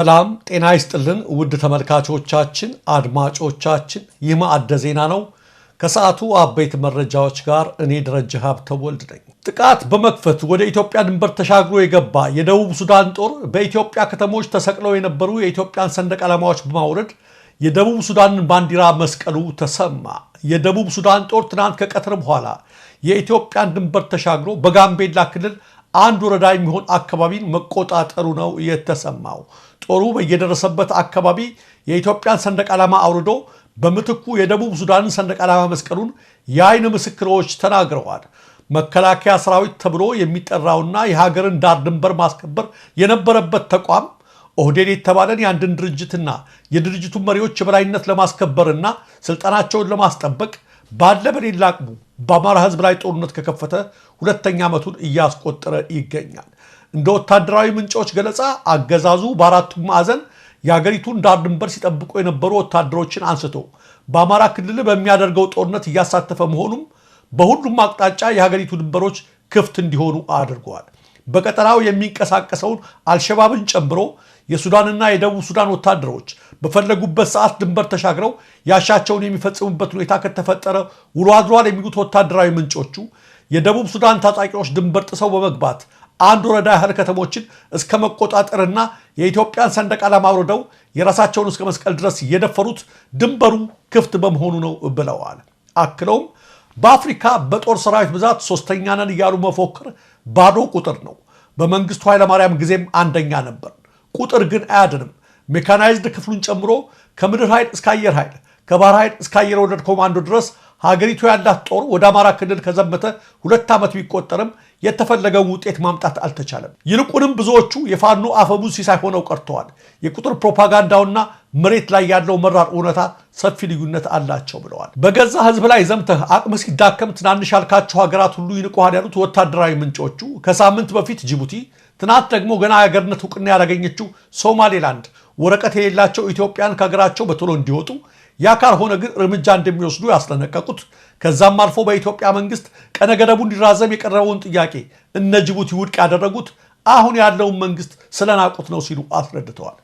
ሰላም ጤና ይስጥልን ውድ ተመልካቾቻችን አድማጮቻችን ይህ ማዕደ ዜና ነው። ከሰዓቱ አበይት መረጃዎች ጋር እኔ ደረጀ ሀብተወልድ ነኝ። ጥቃት በመክፈት ወደ ኢትዮጵያ ድንበር ተሻግሮ የገባ የደቡብ ሱዳን ጦር በኢትዮጵያ ከተሞች ተሰቅለው የነበሩ የኢትዮጵያን ሰንደቅ ዓላማዎች በማውረድ የደቡብ ሱዳንን ባንዲራ መስቀሉ ተሰማ። የደቡብ ሱዳን ጦር ትናንት ከቀትር በኋላ የኢትዮጵያን ድንበር ተሻግሮ በጋምቤላ ክልል አንድ ወረዳ የሚሆን አካባቢን መቆጣጠሩ ነው የተሰማው። ጦሩ በየደረሰበት አካባቢ የኢትዮጵያን ሰንደቅ ዓላማ አውርዶ በምትኩ የደቡብ ሱዳንን ሰንደቅ ዓላማ መስቀሉን የአይን ምስክሮች ተናግረዋል። መከላከያ ሰራዊት ተብሎ የሚጠራውና የሀገርን ዳር ድንበር ማስከበር የነበረበት ተቋም ኦህዴድ የተባለን የአንድን ድርጅትና የድርጅቱን መሪዎች የበላይነት ለማስከበርና ስልጣናቸውን ለማስጠበቅ ባለ በሌላ አቅሙ በአማራ ሕዝብ ላይ ጦርነት ከከፈተ ሁለተኛ ዓመቱን እያስቆጠረ ይገኛል። እንደ ወታደራዊ ምንጮች ገለጻ አገዛዙ በአራቱም ማዕዘን የሀገሪቱን ዳር ድንበር ሲጠብቁ የነበሩ ወታደሮችን አንስቶ በአማራ ክልል በሚያደርገው ጦርነት እያሳተፈ መሆኑም በሁሉም አቅጣጫ የሀገሪቱ ድንበሮች ክፍት እንዲሆኑ አድርገዋል። በቀጠናው የሚንቀሳቀሰውን አልሸባብን ጨምሮ የሱዳንና የደቡብ ሱዳን ወታደሮች በፈለጉበት ሰዓት ድንበር ተሻግረው ያሻቸውን የሚፈጽሙበት ሁኔታ ከተፈጠረ ውሎ አድሯል የሚሉት ወታደራዊ ምንጮቹ የደቡብ ሱዳን ታጣቂዎች ድንበር ጥሰው በመግባት አንድ ወረዳ ያህል ከተሞችን እስከ መቆጣጠርና የኢትዮጵያን ሰንደቅ ዓላማ አውርደው የራሳቸውን እስከ መስቀል ድረስ የደፈሩት ድንበሩ ክፍት በመሆኑ ነው ብለዋል። አክለውም በአፍሪካ በጦር ሰራዊት ብዛት ሶስተኛ ነን እያሉ መፎክር ባዶ ቁጥር ነው። በመንግስቱ ኃይለማርያም ጊዜም አንደኛ ነበር። ቁጥር ግን አያድንም። ሜካናይዝድ ክፍሉን ጨምሮ ከምድር ኃይል እስከ አየር ኃይል ከባህር ኃይል እስከ አየር ወለድ ኮማንዶ ድረስ ሀገሪቱ ያላት ጦር ወደ አማራ ክልል ከዘመተ 2 ዓመት ቢቆጠርም የተፈለገው ውጤት ማምጣት አልተቻለም። ይልቁንም ብዙዎቹ የፋኖ አፈሙዝ ሲሳይ ሆነው ቀርተዋል። የቁጥር ፕሮፓጋንዳውና መሬት ላይ ያለው መራር እውነታ ሰፊ ልዩነት አላቸው ብለዋል። በገዛ ህዝብ ላይ ዘምተህ አቅም ሲዳከም ትናንሽ ያልካቸው ሀገራት ሁሉ ይንቁሃል ያሉት ወታደራዊ ምንጮቹ ከሳምንት በፊት ጅቡቲ፣ ትናንት ደግሞ ገና የሀገርነት እውቅና ያላገኘችው ሶማሌላንድ ወረቀት የሌላቸው ኢትዮጵያን ከሀገራቸው በቶሎ እንዲወጡ ያ ካልሆነ ግን እርምጃ እንደሚወስዱ ያስጠነቀቁት ከዛም አልፎ በኢትዮጵያ መንግስት ቀነ ገደቡ እንዲራዘም የቀረበውን ጥያቄ እነ ጅቡቲ ውድቅ ያደረጉት አሁን ያለውን መንግስት ስለናቁት ነው ሲሉ አስረድተዋል።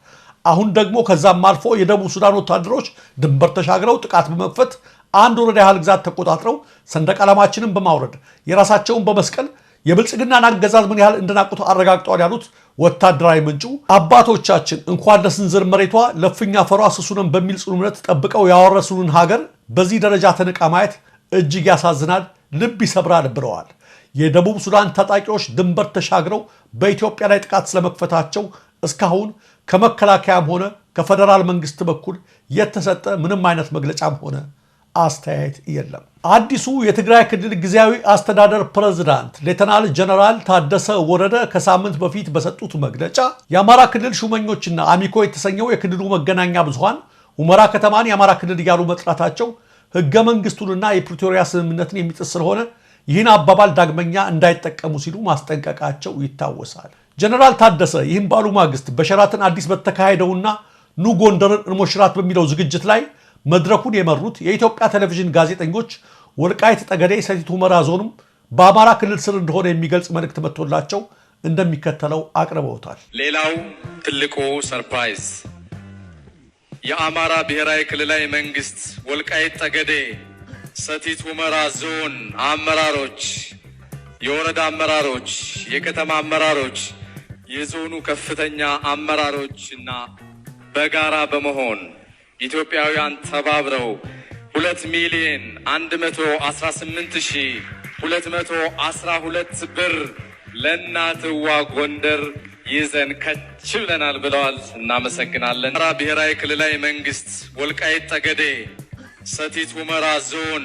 አሁን ደግሞ ከዛም አልፎ የደቡብ ሱዳን ወታደሮች ድንበር ተሻግረው ጥቃት በመክፈት አንድ ወረዳ ያህል ግዛት ተቆጣጥረው ሰንደቅ ዓላማችንን በማውረድ የራሳቸውን በመስቀል የብልጽግናን አገዛዝ ምን ያህል እንደናቁት አረጋግጠዋል ያሉት ወታደራዊ ምንጩ አባቶቻችን እንኳን ለስንዝር መሬቷ ለፍኛ ፈሯ ስሱንም በሚል ጽኑ እምነት ጠብቀው ያወረሱንን ሀገር በዚህ ደረጃ ተንቃ ማየት እጅግ ያሳዝናል፣ ልብ ይሰብራል ብለዋል። የደቡብ ሱዳን ታጣቂዎች ድንበር ተሻግረው በኢትዮጵያ ላይ ጥቃት ስለመክፈታቸው እስካሁን ከመከላከያም ሆነ ከፌደራል መንግስት በኩል የተሰጠ ምንም አይነት መግለጫም ሆነ አስተያየት የለም። አዲሱ የትግራይ ክልል ጊዜያዊ አስተዳደር ፕሬዝዳንት ሌተናል ጀነራል ታደሰ ወረደ ከሳምንት በፊት በሰጡት መግለጫ የአማራ ክልል ሹመኞችና አሚኮ የተሰኘው የክልሉ መገናኛ ብዙሃን ሁመራ ከተማን የአማራ ክልል እያሉ መጥራታቸው ህገ መንግስቱንና የፕሪቶሪያ ስምምነትን የሚጥስ ስለሆነ ይህን አባባል ዳግመኛ እንዳይጠቀሙ ሲሉ ማስጠንቀቃቸው ይታወሳል። ጀነራል ታደሰ ይህን ባሉ ማግስት በሸራተን አዲስ በተካሄደውና ኑ ጎንደርን እንሞሽራት በሚለው ዝግጅት ላይ መድረኩን የመሩት የኢትዮጵያ ቴሌቪዥን ጋዜጠኞች ወልቃይት ጠገዴ ሰቲት ሁመራ ዞንም በአማራ ክልል ስር እንደሆነ የሚገልጽ መልእክት መጥቶላቸው እንደሚከተለው አቅርበውታል። ሌላው ትልቁ ሰርፕራይዝ የአማራ ብሔራዊ ክልላዊ መንግስት ወልቃይት ጠገዴ ሰቲት ሁመራ ዞን አመራሮች፣ የወረዳ አመራሮች፣ የከተማ አመራሮች፣ የዞኑ ከፍተኛ አመራሮችና በጋራ በመሆን ኢትዮጵያውያን ተባብረው 2,118,212 ብር ለእናትዋ ጎንደር ይዘን ከች ብለናል ብለዋል። እናመሰግናለን። አማራ ብሔራዊ ክልላዊ መንግስት ወልቃይት ጠገዴ ሰቲት ሁመራ ዞን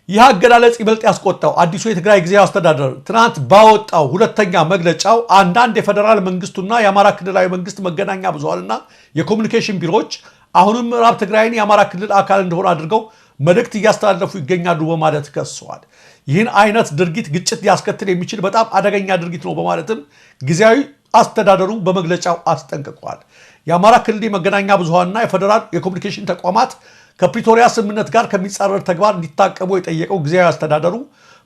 ይህ አገላለጽ ይበልጥ ያስቆጣው አዲሱ የትግራይ ጊዜያዊ አስተዳደር ትናንት ባወጣው ሁለተኛ መግለጫው አንዳንድ የፌደራል መንግስቱና የአማራ ክልላዊ መንግስት መገናኛ ብዙሃንና የኮሚኒኬሽን ቢሮዎች አሁንም ምዕራብ ትግራይን የአማራ ክልል አካል እንደሆነ አድርገው መልእክት እያስተላለፉ ይገኛሉ በማለት ከሰዋል። ይህን አይነት ድርጊት ግጭት ሊያስከትል የሚችል በጣም አደገኛ ድርጊት ነው በማለትም ጊዜያዊ አስተዳደሩ በመግለጫው አስጠንቅቋል። የአማራ ክልል የመገናኛ ብዙሃንና የፌደራል የኮሚኒኬሽን ተቋማት ከፕሪቶሪያ ስምምነት ጋር ከሚጻረር ተግባር እንዲታቀቡ የጠየቀው ጊዜያዊ አስተዳደሩ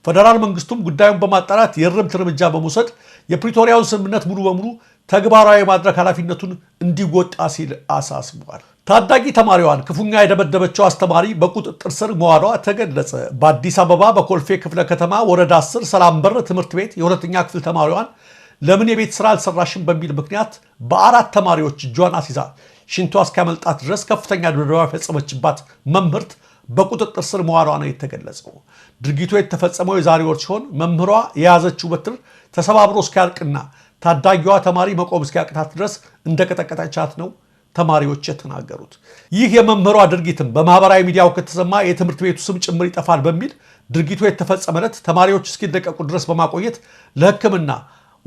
ፌደራል መንግስቱም ጉዳዩን በማጣራት የእርምት እርምጃ በመውሰድ የፕሪቶሪያውን ስምምነት ሙሉ በሙሉ ተግባራዊ ማድረግ ኃላፊነቱን እንዲወጣ ሲል አሳስቧል። ታዳጊ ተማሪዋን ክፉኛ የደበደበችው አስተማሪ በቁጥጥር ስር መዋሏ ተገለጸ። በአዲስ አበባ በኮልፌ ክፍለ ከተማ ወረዳ 10 ሰላም በር ትምህርት ቤት የሁለተኛ ክፍል ተማሪዋን ለምን የቤት ስራ አልሰራሽም በሚል ምክንያት በአራት ተማሪዎች እጇን አስይዛ ሽንቷ እስኪያመልጣት ድረስ ከፍተኛ ድብደባ የፈጸመችባት መምህርት በቁጥጥር ስር መዋሏ ነው የተገለጸው። ድርጊቱ የተፈጸመው የዛሬ ወር ሲሆን መምህሯ የያዘችው በትር ተሰባብሮ እስኪያልቅና ታዳጊዋ ተማሪ መቆም እስኪያቅታት ድረስ እንደቀጠቀጠቻት ነው ተማሪዎች የተናገሩት። ይህ የመምህሯ ድርጊትም በማህበራዊ ሚዲያው ከተሰማ የትምህርት ቤቱ ስም ጭምር ይጠፋል በሚል ድርጊቱ የተፈጸመለት ተማሪዎች እስኪለቀቁ ድረስ በማቆየት ለሕክምና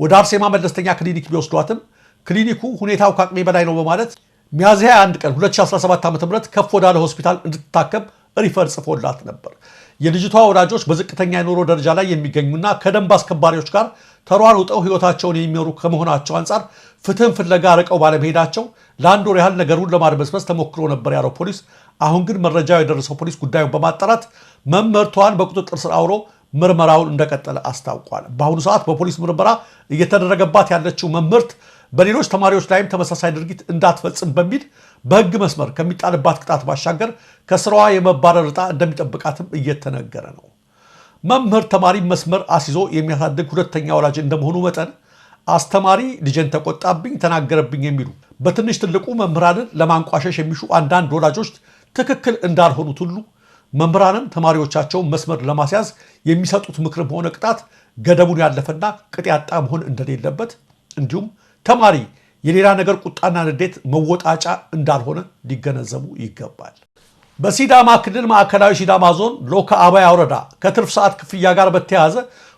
ወደ አርሴማ መለስተኛ ክሊኒክ ቢወስዷትም ክሊኒኩ ሁኔታው ከአቅሜ በላይ ነው በማለት ሚያዝያ 1 ቀን 2017 ዓ.ም ከፍ ወዳለ ሆስፒታል እንድትታከም ሪፈር ጽፎላት ነበር። የልጅቷ ወላጆች በዝቅተኛ የኑሮ ደረጃ ላይ የሚገኙና ከደንብ አስከባሪዎች ጋር ተሯሩጠው ህይወታቸውን የሚመሩ ከመሆናቸው አንጻር ፍትህን ፍለጋ ርቀው ባለመሄዳቸው ለአንድ ወር ያህል ነገሩን ለማድበስበስ ተሞክሮ ነበር ያለው ፖሊስ፣ አሁን ግን መረጃው የደረሰው ፖሊስ ጉዳዩን በማጣራት መምህርቷን በቁጥጥር ስር አውሎ ምርመራውን እንደቀጠለ አስታውቋል። በአሁኑ ሰዓት በፖሊስ ምርመራ እየተደረገባት ያለችው መምህርት በሌሎች ተማሪዎች ላይም ተመሳሳይ ድርጊት እንዳትፈጽም በሚል በህግ መስመር ከሚጣልባት ቅጣት ባሻገር ከስራዋ የመባረር ዕጣ እንደሚጠብቃትም እየተነገረ ነው። መምህር ተማሪ መስመር አስይዞ የሚያሳድግ ሁለተኛ ወላጅ እንደመሆኑ መጠን አስተማሪ ልጄን ተቆጣብኝ፣ ተናገረብኝ የሚሉ በትንሽ ትልቁ መምህራንን ለማንቋሸሽ የሚሹ አንዳንድ ወላጆች ትክክል እንዳልሆኑት ሁሉ መምህራንም ተማሪዎቻቸውን መስመር ለማስያዝ የሚሰጡት ምክርም ሆነ ቅጣት ገደቡን ያለፈና ቅጥ ያጣ መሆን እንደሌለበት እንዲሁም ተማሪ የሌላ ነገር ቁጣና ንዴት መወጣጫ እንዳልሆነ ሊገነዘቡ ይገባል። በሲዳማ ክልል ማዕከላዊ ሲዳማ ዞን ሎካ አባያ ወረዳ ከትርፍ ሰዓት ክፍያ ጋር በተያያዘ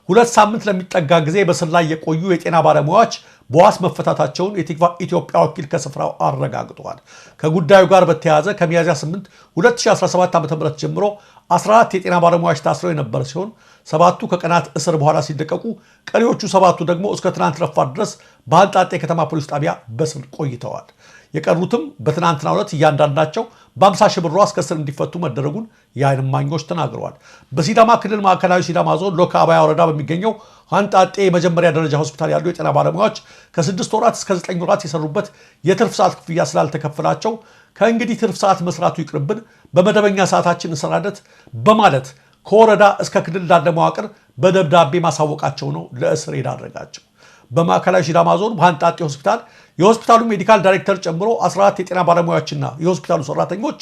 2 ሳምንት ለሚጠጋ ጊዜ በስር ላይ የቆዩ የጤና ባለሙያዎች በዋስ መፈታታቸውን የቲክቫ ኢትዮጵያ ወኪል ከስፍራው አረጋግጠዋል። ከጉዳዩ ጋር በተያያዘ ከሚያዝያ 8 2017 ዓ.ም ጀምሮ 14 የጤና ባለሙያዎች ታስረው የነበረ ሲሆን 7ቱ ከቀናት እስር በኋላ ሲለቀቁ ቀሪዎቹ 7ቱ ደግሞ እስከ ትናንት ረፋድ ድረስ በአንጣጤ ከተማ ፖሊስ ጣቢያ በስር ቆይተዋል። የቀሩትም በትናንትናው ዕለት እያንዳንዳቸው በ50 ሺህ ብር እስከ እስር እንዲፈቱ መደረጉን የዓይን እማኞች ተናግረዋል። በሲዳማ ክልል ማዕከላዊ ሲዳማ ዞን ሎካ አባያ ወረዳ በሚገኘው አንጣጤ የመጀመሪያ ደረጃ ሆስፒታል ያሉ የጤና ባለሙያዎች ከ6 ወራት እስከ 9 ወራት የሰሩበት የትርፍ ሰዓት ክፍያ ስላልተከፈላቸው ከእንግዲህ ትርፍ ሰዓት መስራቱ ይቅርብን፣ በመደበኛ ሰዓታችን እንሰራለት በማለት ከወረዳ እስከ ክልል ላለ መዋቅር በደብዳቤ ማሳወቃቸው ነው ለእስር የዳረጋቸው። በማዕከላዊ ሲዳማ ዞን በአንጣጤ ሆስፒታል የሆስፒታሉ ሜዲካል ዳይሬክተር ጨምሮ 14 የጤና ባለሙያዎችና የሆስፒታሉ ሰራተኞች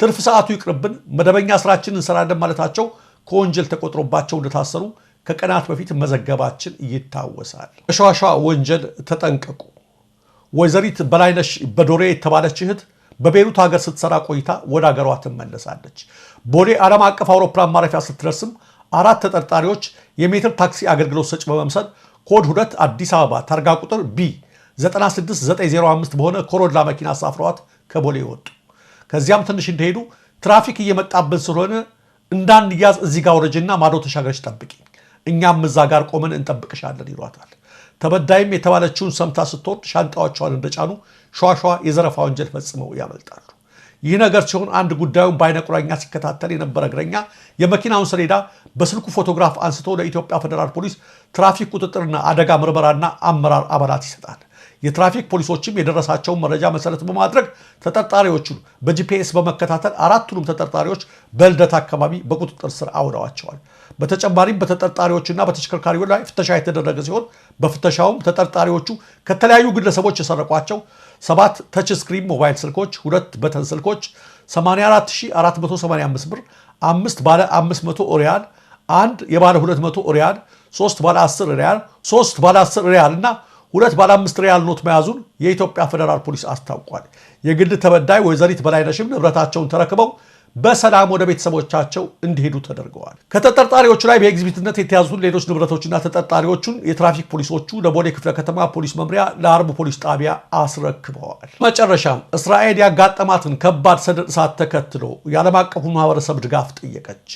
ትርፍ ሰዓቱ ይቅርብን፣ መደበኛ ስራችን እንሰራለን ማለታቸው ከወንጀል ተቆጥሮባቸው እንደታሰሩ ከቀናት በፊት መዘገባችን ይታወሳል። በሸዋሸዋ ወንጀል ተጠንቀቁ። ወይዘሪት በላይነሽ በዶሬ የተባለች እህት በቤሩት ሀገር ስትሰራ ቆይታ ወደ ሀገሯ ትመለሳለች። ቦሌ ዓለም አቀፍ አውሮፕላን ማረፊያ ስትደርስም 4 ተጠርጣሪዎች የሜትር ታክሲ አገልግሎት ሰጭ በመምሰል ኮድ 2 አዲስ አበባ ታርጋ ቁጥር ቢ 96905 በሆነ ኮሮላ መኪና አሳፍረዋት ከቦሌ ወጡ። ከዚያም ትንሽ እንደሄዱ ትራፊክ እየመጣብን ስለሆነ እንዳንያዝ እዚህ ጋር ወረጅና ማዶ ተሻገረች ጠብቂ፣ እኛም እዛ ጋር ቆመን እንጠብቅሻለን ይሏታል። ተበዳይም የተባለችውን ሰምታ ስትወርድ ሻንጣዎቿን እንደጫኑ ሸዋሸዋ የዘረፋ ወንጀል ፈጽመው ያመልጣሉ። ይህ ነገር ሲሆን አንድ ጉዳዩን በአይነ ቁራኛ ሲከታተል የነበረ እግረኛ የመኪናውን ሰሌዳ በስልኩ ፎቶግራፍ አንስቶ ለኢትዮጵያ ፌዴራል ፖሊስ ትራፊክ ቁጥጥርና አደጋ ምርመራና አመራር አባላት ይሰጣል። የትራፊክ ፖሊሶችም የደረሳቸውን መረጃ መሰረት በማድረግ ተጠርጣሪዎቹን በጂፒኤስ በመከታተል 4ቱንም ተጠርጣሪዎች በልደታ አካባቢ በቁጥጥር ስር አውለዋቸዋል። በተጨማሪም በተጠርጣሪዎችና በተሽከርካሪው ላይ ፍተሻ የተደረገ ሲሆን በፍተሻውም ተጠርጣሪዎቹ ከተለያዩ ግለሰቦች የሰረቋቸው 7 ተች ስክሪን ሞባይል ስልኮች፣ 2 በተን ስልኮች፣ 84485 ብር፣ 5 ባለ 500 ሪያል፣ 1 የባለ 200 ሪያል፣ 3 ባለ 10 ሪያል፣ 3 ባለ 10 ሪያል እና 2 ባለ 5 ሪያል ኖት መያዙን የኢትዮጵያ ፌዴራል ፖሊስ አስታውቋል። የግል ተበዳይ ወይዘሪት በላይነሽም ንብረታቸውን ተረክበው በሰላም ወደ ቤተሰቦቻቸው እንዲሄዱ ተደርገዋል። ከተጠርጣሪዎቹ ላይ በኤግዚቢትነት የተያዙትን ሌሎች ንብረቶችና ተጠርጣሪዎቹን የትራፊክ ፖሊሶቹ ለቦሌ ክፍለ ከተማ ፖሊስ መምሪያ ለአርቡ ፖሊስ ጣቢያ አስረክበዋል። መጨረሻም እስራኤል ያጋጠማትን ከባድ ሰደድ እሳት ተከትሎ የዓለም አቀፉ ማህበረሰብ ድጋፍ ጠየቀች።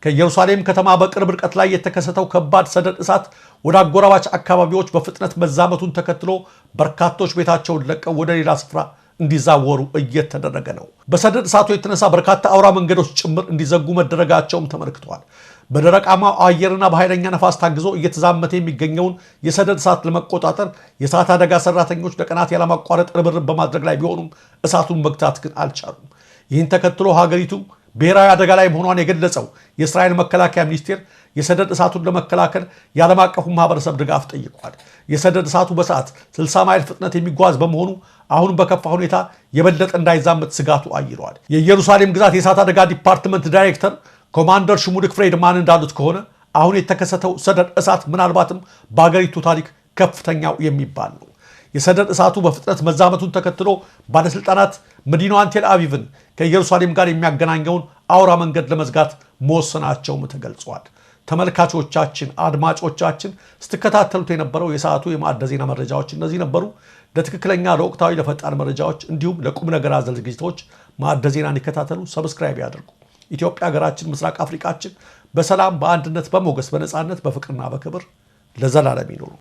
ከኢየሩሳሌም ከተማ በቅርብ ርቀት ላይ የተከሰተው ከባድ ሰደድ እሳት ወደ አጎራባች አካባቢዎች በፍጥነት መዛመቱን ተከትሎ በርካቶች ቤታቸውን ለቀው ወደ ሌላ ስፍራ እንዲዛወሩ እየተደረገ ነው። በሰደድ እሳቱ የተነሳ በርካታ አውራ መንገዶች ጭምር እንዲዘጉ መደረጋቸውም ተመልክቷል። በደረቃማው አየርና በኃይለኛ ነፋስ ታግዞ እየተዛመተ የሚገኘውን የሰደድ እሳት ለመቆጣጠር የእሳት አደጋ ሰራተኞች ለቀናት ያለማቋረጥ ርብርብ በማድረግ ላይ ቢሆኑም እሳቱን መግታት ግን አልቻሉም። ይህን ተከትሎ ሀገሪቱ ብሔራዊ አደጋ ላይ መሆኗን የገለጸው የእስራኤል መከላከያ ሚኒስቴር የሰደድ እሳቱን ለመከላከል የዓለም አቀፉ ማህበረሰብ ድጋፍ ጠይቋል። የሰደድ እሳቱ በሰዓት 60 ማይል ፍጥነት የሚጓዝ በመሆኑ አሁን በከፋ ሁኔታ የበለጠ እንዳይዛመት ስጋቱ አይሏል። የኢየሩሳሌም ግዛት የእሳት አደጋ ዲፓርትመንት ዳይሬክተር ኮማንደር ሽሙድክ ፍሬድማን እንዳሉት ከሆነ አሁን የተከሰተው ሰደድ እሳት ምናልባትም በአገሪቱ ታሪክ ከፍተኛው የሚባል ነው። የሰደድ እሳቱ በፍጥነት መዛመቱን ተከትሎ ባለስልጣናት መዲናዋን ቴል አቪቭን ከኢየሩሳሌም ጋር የሚያገናኘውን አውራ መንገድ ለመዝጋት መወሰናቸውም ተገልጿል። ተመልካቾቻችን፣ አድማጮቻችን ስትከታተሉት የነበረው የሰዓቱ የማዕደ ዜና መረጃዎች እነዚህ ነበሩ። ለትክክለኛ ለወቅታዊ ለፈጣን መረጃዎች እንዲሁም ለቁም ነገር አዘል ዝግጅቶች ማዕደ ዜናን ይከታተሉ፣ ሰብስክራይብ ያድርጉ። ኢትዮጵያ ሀገራችን፣ ምስራቅ አፍሪካችን በሰላም በአንድነት በሞገስ በነፃነት በፍቅርና በክብር ለዘላለም ይኑሩ።